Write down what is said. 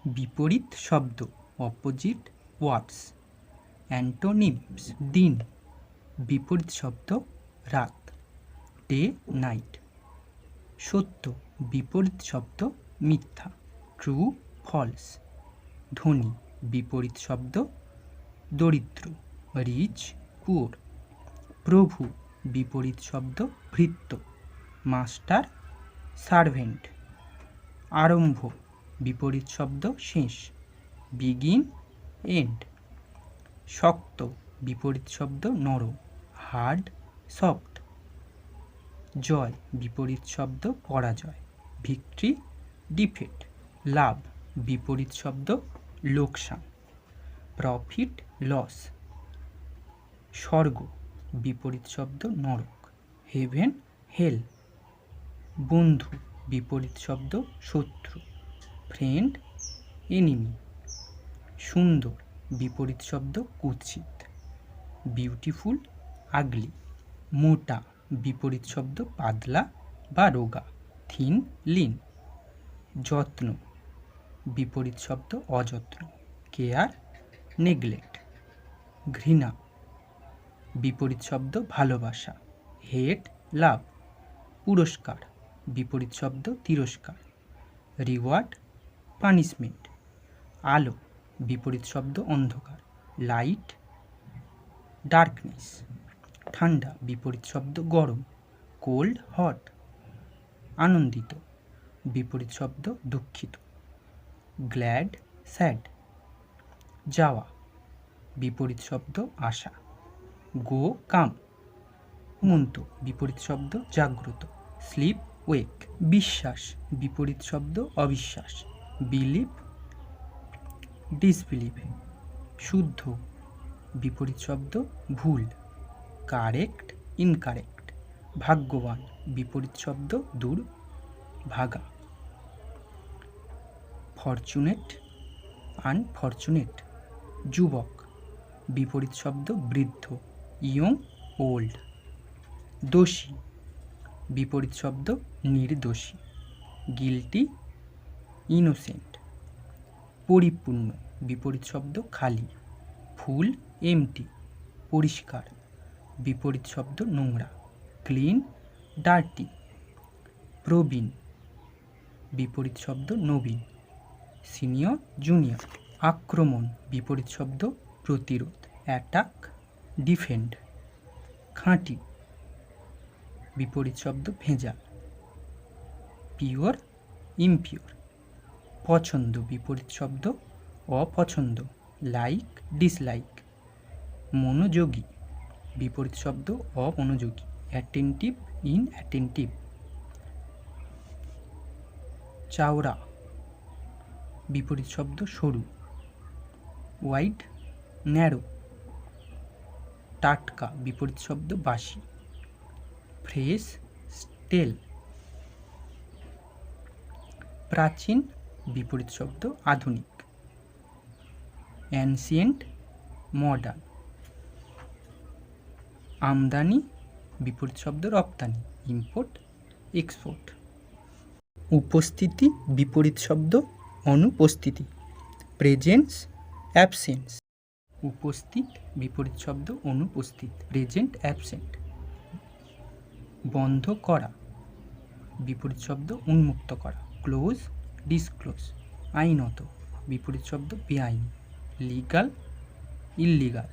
বিপরীত শব্দ, opposite words. Antonyms, দিন। বিপরীত শব্দ, রাত, ডে নাইট। সত্য, বিপরীত শব্দ, মিথ্যা, ট্রু ফলস। ধনী, বিপরীত শব্দ, দরিদ্র, রিচ পুওর। প্রভু, বিপরীত শব্দ, ভৃত্য, মাস্টার সার্ভেন্ট। আরম্ভ, বিপরীত শব্দ, শেষ, বিগিন এন্ড। শক্ত, বিপরীত শব্দ, নরম, হার্ড সফট। জয়, বিপরীত শব্দ, পরাজয়, ভিক্টরি ডিফিট। লাভ, বিপরীত শব্দ, লোকসান, প্রফিট লস। স্বর্গ, বিপরীত শব্দ, নরক, হেভেন হেল। বন্ধু, বিপরীত শব্দ, শত্রু, ফ্রেন্ড এনিমি। সুন্দর, বিপরীত শব্দ, কুৎসিত, বিউটিফুল আগলি। মোটা, বিপরীত শব্দ, পাতলা বা রোগা, থিন লিন। যত্ন, বিপরীত শব্দ, অযত্ন, কেয়ার নেগলেক্ট। ঘৃণা, বিপরীত শব্দ, ভালোবাসা, হেট লাভ। পুরস্কার, বিপরীত শব্দ, তিরস্কার, রিওয়ার্ড পানিশমেন্ট। আলো, বিপরীত শব্দ, অন্ধকার, লাইট ডার্কনেস। ঠান্ডা, বিপরীত শব্দ, গরম, কোল্ড হট। আনন্দিত, বিপরীত শব্দ, দুঃখিত, গ্ল্যাড স্যাড। যাওয়া, বিপরীত শব্দ, আসা, গো কাম। ঘুমন্ত, বিপরীত শব্দ, জাগ্রত, স্লিপ ওয়েক। বিশ্বাস, বিপরীত শব্দ, অবিশ্বাস, বিলিভ ডিসবিলিভ। শুদ্ধ, বিপরীত শব্দ, ভুল, কারেক্ট ইনকারেক্ট। ভাগ্যবান, বিপরীত শব্দ, দুর্ভাগা। Fortunate unfortunate. যুবক, বিপরীত শব্দ, বৃদ্ধ, ইয়ং ওল্ড। দোষী, বিপরীত শব্দ, নির্দোষী, গিলটি ইনোসেন্ট। পরিপূর্ণ, বিপরীত শব্দ, খালি, ফুল এমটি। পরিষ্কার, বিপরীত শব্দ, নোংরা, ক্লিন ডার্টি। প্রবীণ, বিপরীত শব্দ, নবীন, সিনিয়র জুনিয়র। আক্রমণ, বিপরীত শব্দ, প্রতিরোধ, অ্যাটাক ডিফেন্ড। খাঁটি, বিপরীত শব্দ, ভেজাল, পিওর ইমপিওর। পছন্দ, বিপরীত শব্দ, অপছন্দ, লাইক ডিসলাইক। মনোযোগী, বিপরীত শব্দ, অমনোযোগী, অ্যাটেন্টিভ ইনঅ্যাটেন্টিভ। চওড়া, বিপরীত শব্দ, সরু, ওয়াইড ন্যারো। টাটকা, বিপরীত শব্দ, বাসি, ফ্রেশ স্টেল। প্রাচীন, বিপরীত শব্দ, আধুনিক, অ্যানসিয়েন্ট মডার্ন। আমদানি, বিপরীত শব্দ, রপ্তানি, ইম্পোর্ট এক্সপোর্ট। উপস্থিতি, বিপরীত শব্দ, অনুপস্থিতি, প্রেজেন্স অ্যাবসেন্স। উপস্থিত, বিপরীত শব্দ, অনুপস্থিত, প্রেজেন্ট অ্যাবসেন্ট। বন্ধ করা, বিপরীত শব্দ, উন্মুক্ত করা, ক্লোজ ডিসক্লোজ। আইনত, বিপরীত শব্দ, বেআইনি, লিগাল ইললিগাল।